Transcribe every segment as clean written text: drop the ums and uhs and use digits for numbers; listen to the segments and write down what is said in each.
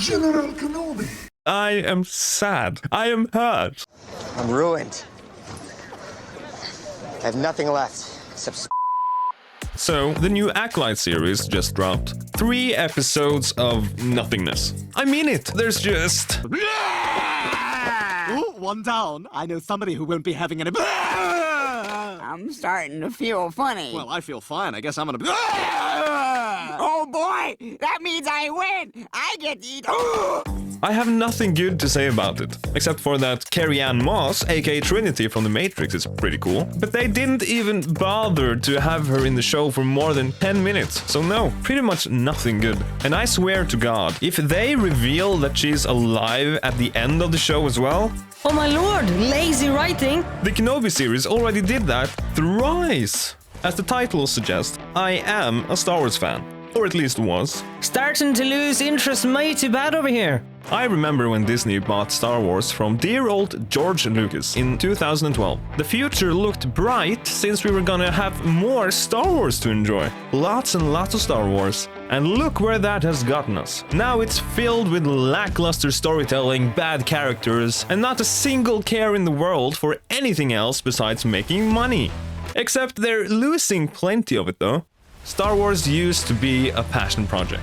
General Kenobi. I am sad. I am hurt. I'm ruined. I have nothing left except. So, the new Acolyte series just dropped. 3 episodes of nothingness. I mean it. There's just... Ooh, one down. I know somebody who won't be having any. I'm starting to feel funny. Well, I feel fine. I guess I'm gonna. Oh boy! That means I win! I get to eat. I have nothing good to say about it, except for that Carrie-Anne Moss, aka Trinity from The Matrix, is pretty cool. But they didn't even bother to have her in the show for more than 10 minutes, so no, pretty much nothing good. And I swear to God, if they reveal that she's alive at the end of the show as well... Oh my lord, lazy writing! The Kenobi series already did that thrice! As the title suggests, I am a Star Wars fan. Or at least was. Starting to lose interest mighty bad over here. I remember when Disney bought Star Wars from dear old George Lucas in 2012. The future looked bright since we were gonna have more Star Wars to enjoy. Lots and lots of Star Wars. And look where that has gotten us. Now it's filled with lackluster storytelling, bad characters, and not a single care in the world for anything else besides making money. Except they're losing plenty of it though. Star Wars used to be a passion project.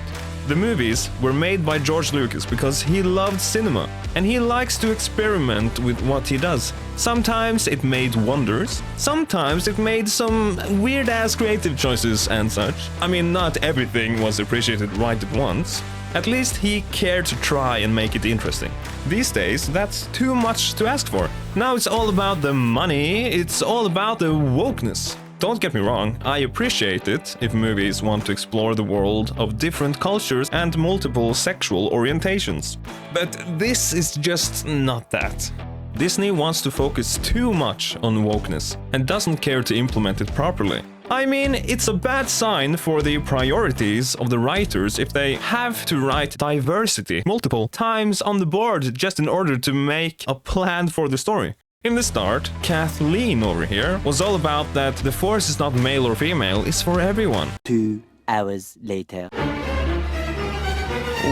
The movies were made by George Lucas because he loved cinema, and he likes to experiment with what he does. Sometimes it made wonders, sometimes it made some weird-ass creative choices and such. I mean, not everything was appreciated right at once. At least he cared to try and make it interesting. These days, that's too much to ask for. Now it's all about the money, it's all about the wokeness. Don't get me wrong, I appreciate it if movies want to explore the world of different cultures and multiple sexual orientations. But this is just not that. Disney wants to focus too much on wokeness and doesn't care to implement it properly. I mean, it's a bad sign for the priorities of the writers if they have to write diversity multiple times on the board just in order to make a plan for the story. In the start, Kathleen over here was all about that the Force is not male or female, it's for everyone. 2 hours later.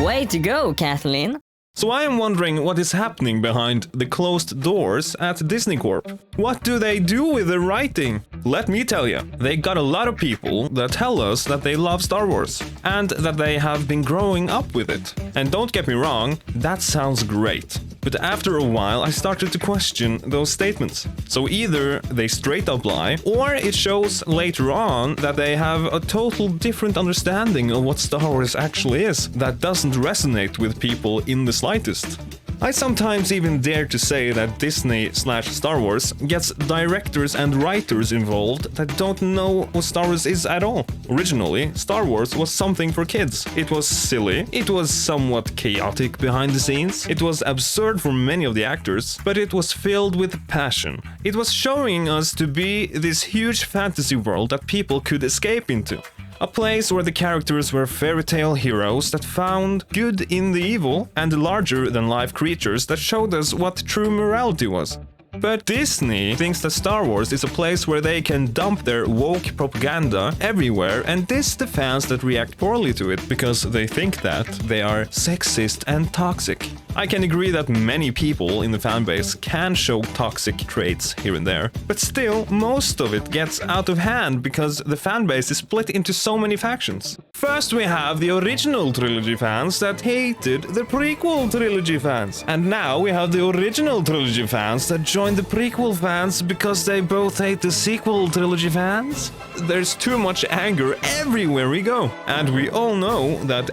Way to go, Kathleen. So I am wondering what is happening behind the closed doors at Disney Corp. What do they do with the writing? Let me tell you, they got a lot of people that tell us that they love Star Wars and that they have been growing up with it. And don't get me wrong, that sounds great. But after a while I started to question those statements. So either they straight up lie, or it shows later on that they have a total different understanding of what Star Wars actually is that doesn't resonate with people in the slightest. I sometimes even dare to say that Disney/Star Wars gets directors and writers involved that don't know what Star Wars is at all. Originally, Star Wars was something for kids. It was silly, it was somewhat chaotic behind the scenes, it was absurd for many of the actors, but it was filled with passion. It was showing us to be this huge fantasy world that people could escape into. A place where the characters were fairy tale heroes that found good in the evil and larger-than-life creatures that showed us what true morality was. But Disney thinks that Star Wars is a place where they can dump their woke propaganda everywhere and diss the fans that react poorly to it because they think that they are sexist and toxic. I can agree that many people in the fanbase can show toxic traits here and there, but still, most of it gets out of hand because the fanbase is split into so many factions. First we have the original trilogy fans that hated the prequel trilogy fans, and now we have the original trilogy fans that join the prequel fans because they both hate the sequel trilogy fans. There's too much anger everywhere we go, and we all know that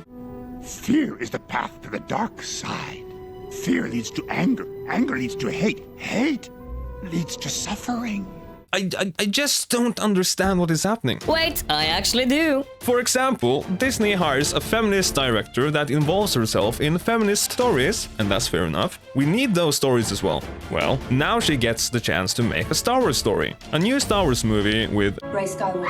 Fear is the path to the dark side. Fear leads to anger. Anger leads to hate. Hate leads to suffering. I just don't understand what is happening. Wait, I actually do. For example, Disney hires a feminist director that involves herself in feminist stories, and that's fair enough. We need those stories as well. Well, now she gets the chance to make a Star Wars story. A new Star Wars movie with Rey Skywalker.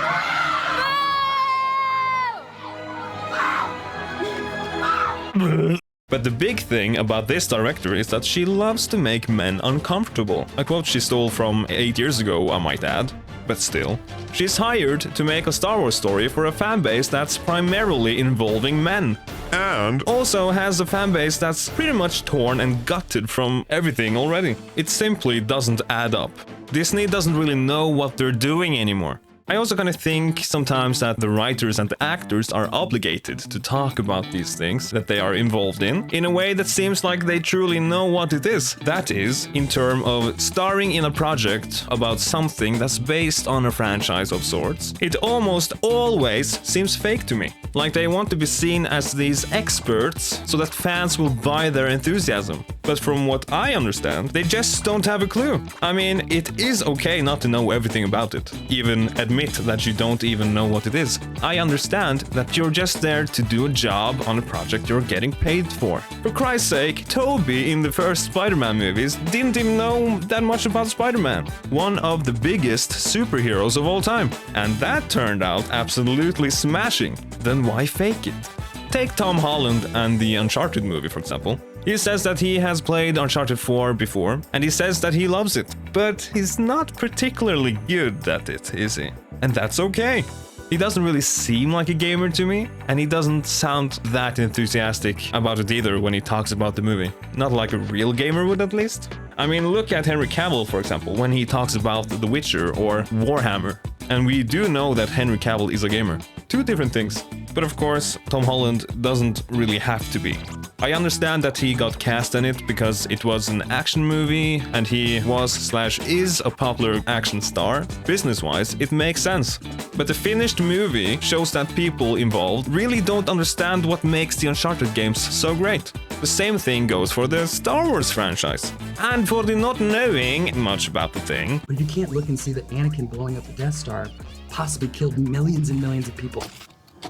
But the big thing about this director is that she loves to make men uncomfortable. A quote she stole from 8 years ago, I might add. But still, she's hired to make a Star Wars story for a fanbase that's primarily involving men. and also has a fan base that's pretty much torn and gutted from everything already. It simply doesn't add up. Disney doesn't really know what they're doing anymore. I also kind of think sometimes that the writers and the actors are obligated to talk about these things that they are involved in a way that seems like they truly know what it is. That is, in terms of starring in a project about something that's based on a franchise of sorts. It almost always seems fake to me. Like they want to be seen as these experts so that fans will buy their enthusiasm. But from what I understand, they just don't have a clue. I mean, it is okay not to know everything about it. Even admit that you don't even know what it is. I understand that you're just there to do a job on a project you're getting paid for. For Christ's sake, Toby in the first Spider-Man movies didn't even know that much about Spider-Man, one of the biggest superheroes of all time. And that turned out absolutely smashing. Then why fake it? Take Tom Holland and the Uncharted movie, for example. He says that he has played Uncharted 4 before, and he says that he loves it. But he's not particularly good at it, is he? And that's okay. He doesn't really seem like a gamer to me, and he doesn't sound that enthusiastic about it either when he talks about the movie. Not like a real gamer would, at least. I mean, look at Henry Cavill, for example, when he talks about The Witcher or Warhammer. And we do know that Henry Cavill is a gamer. Two different things. But of course, Tom Holland doesn't really have to be. I understand that he got cast in it because it was an action movie and he was/is a popular action star. Business-wise, it makes sense. But the finished movie shows that people involved really don't understand what makes the Uncharted games so great. The same thing goes for the Star Wars franchise. And for the not knowing much about the thing. But you can't look and see that Anakin blowing up the Death Star possibly killed millions and millions of people.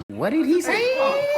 What did he say?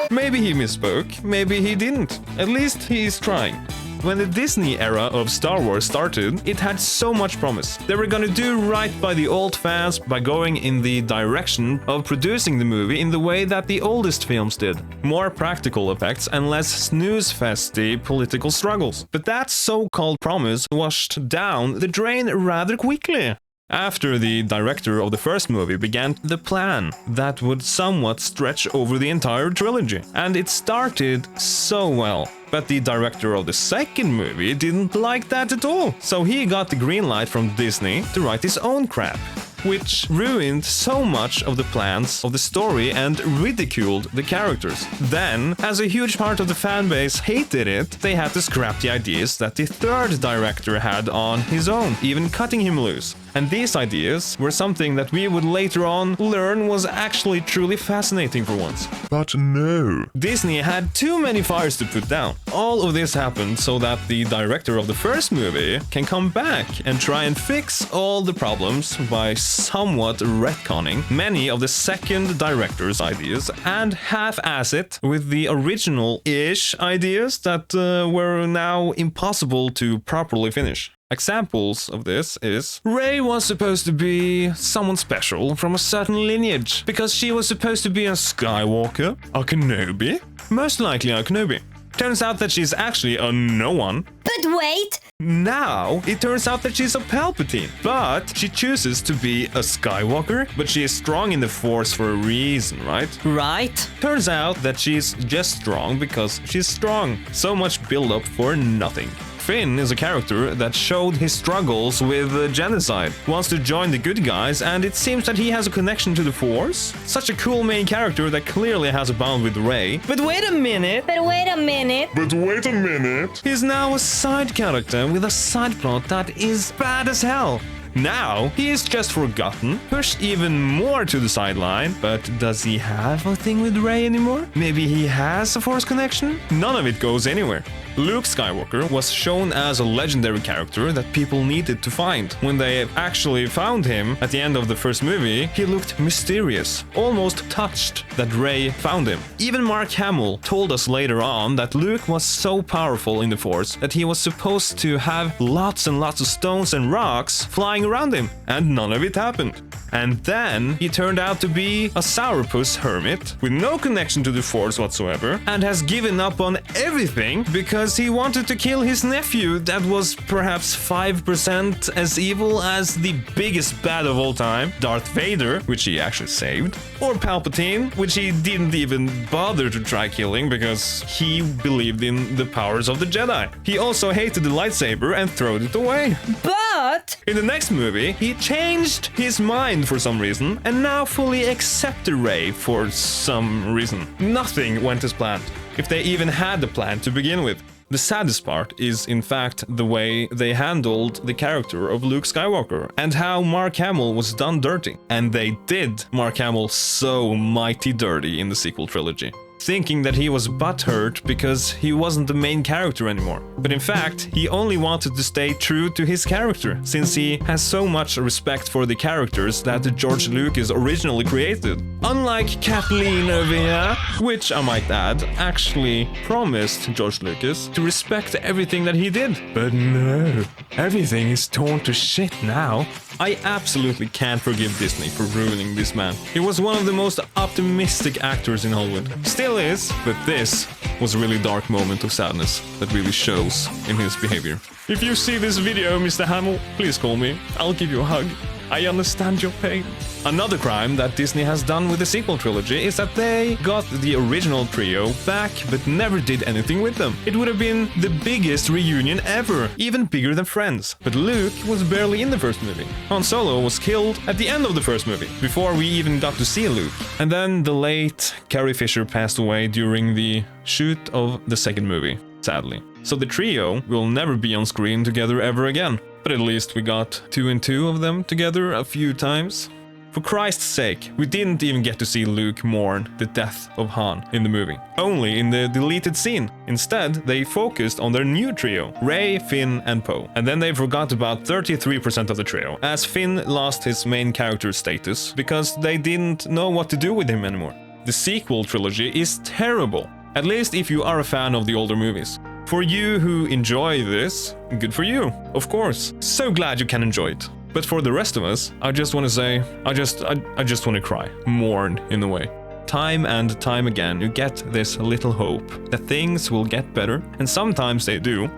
Maybe he misspoke, maybe he didn't. At least he's trying. When the Disney era of Star Wars started, it had so much promise. They were gonna do right by the old fans by going in the direction of producing the movie in the way that the oldest films did. More practical effects and less snooze-festy political struggles. But that so-called promise washed down the drain rather quickly. After the director of the first movie began the plan that would somewhat stretch over the entire trilogy. And it started so well. But the director of the second movie didn't like that at all. So he got the green light from Disney to write his own crap, which ruined so much of the plans of the story and ridiculed the characters. Then, as a huge part of the fanbase hated it, they had to scrap the ideas that the third director had on his own, even cutting him loose. And these ideas were something that we would later on learn was actually truly fascinating for once. But no. Disney had too many fires to put down. All of this happened so that the director of the first movie can come back and try and fix all the problems by somewhat retconning many of the second director's ideas and half-ass it with the original-ish ideas that were now impossible to properly finish. Examples of this is Rey was supposed to be someone special from a certain lineage because she was supposed to be a Skywalker, a Kenobi, most likely a Kenobi. Turns out that she's actually a no one. But wait! Now, it turns out that she's a Palpatine, but she chooses to be a Skywalker, but she is strong in the Force for a reason, right? Right. Turns out that she's just strong because she's strong. So much build-up for nothing. Finn is a character that showed his struggles with genocide, wants to join the good guys, and it seems that he has a connection to the Force. Such a cool main character that clearly has a bond with Rey. But wait a minute! But wait a minute! But wait a minute. He's now a side character with a side plot that is bad as hell. Now, he is just forgotten, pushed even more to the sideline, but does he have a thing with Rey anymore? Maybe he has a Force connection? None of it goes anywhere. Luke Skywalker was shown as a legendary character that people needed to find. When they actually found him at the end of the first movie, he looked mysterious, almost touched that Rey found him. Even Mark Hamill told us later on that Luke was so powerful in the Force that he was supposed to have lots and lots of stones and rocks flying around him, and none of it happened. And then he turned out to be a sourpuss hermit with no connection to the Force whatsoever and has given up on everything because because he wanted to kill his nephew that was perhaps 5% as evil as the biggest bad of all time, Darth Vader, which he actually saved, or Palpatine, which he didn't even bother to try killing because he believed in the powers of the Jedi. He also hated the lightsaber and threw it away. But In the next movie, he changed his mind for some reason and now fully accepted Rey for some reason. Nothing went as planned, if they even had the plan to begin with. The saddest part is, in fact, the way they handled the character of Luke Skywalker and how Mark Hamill was done dirty. And they did Mark Hamill so mighty dirty in the sequel trilogy, thinking that he was butthurt because he wasn't the main character anymore. But in fact, he only wanted to stay true to his character, since he has so much respect for the characters that George Lucas originally created. Unlike Kathleen over here, which I might add, actually promised George Lucas to respect everything that he did. But no, everything is torn to shit now. I absolutely can't forgive Disney for ruining this man. He was one of the most optimistic actors in Hollywood. Still is, but this was a really dark moment of sadness that really shows in his behavior. If you see this video, Mr. Hamill, please call me. I'll give you a hug. I understand your pain. Another crime that Disney has done with the sequel trilogy is that they got the original trio back but never did anything with them. It would have been the biggest reunion ever, even bigger than Friends. But Luke was barely in the first movie. Han Solo was killed at the end of the first movie, before we even got to see Luke. And then the late Carrie Fisher passed away during the shoot of the second movie, sadly. So the trio will never be on screen together ever again. But at least we got 2 and 2 of them together a few times. For Christ's sake, we didn't even get to see Luke mourn the death of Han in the movie, only in the deleted scene. Instead, they focused on their new trio, Rey, Finn and Poe. And then they forgot about 33% of the trio, as Finn lost his main character status because they didn't know what to do with him anymore. The sequel trilogy is terrible, at least if you are a fan of the older movies. For you who enjoy this, good for you, of course. So glad you can enjoy it. But for the rest of us, I just want to say, I just want to cry, mourn in a way. Time and time again, you get this little hope that things will get better, and sometimes they do.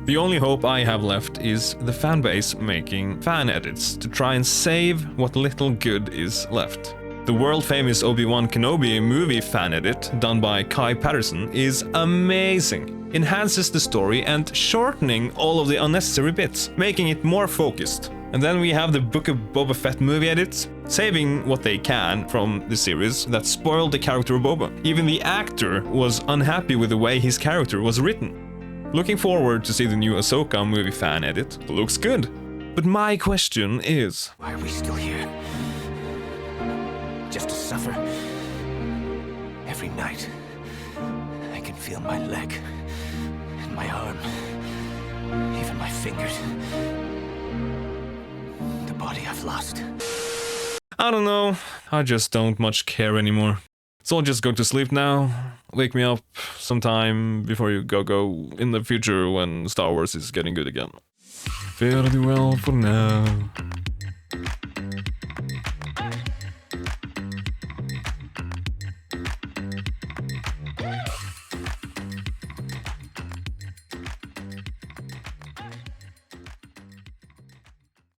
The only hope I have left is the fanbase making fan edits to try and save what little good is left. The world-famous Obi-Wan Kenobi movie fan edit, done by Kai Patterson, is amazing. Enhances the story and shortening all of the unnecessary bits, making it more focused. And then we have the Book of Boba Fett movie edits, saving what they can from the series that spoiled the character of Boba. Even the actor was unhappy with the way his character was written. Looking forward to see the new Ahsoka movie fan edit. Looks good. But my question is, Why are we still here? Just to suffer? Every night, I can feel my leg, and my arm, even my fingers. The body I've lost. I don't know, I just don't much care anymore. So I'll just go to sleep now. Wake me up sometime before you go in the future when Star Wars is getting good again. Fairly well for now.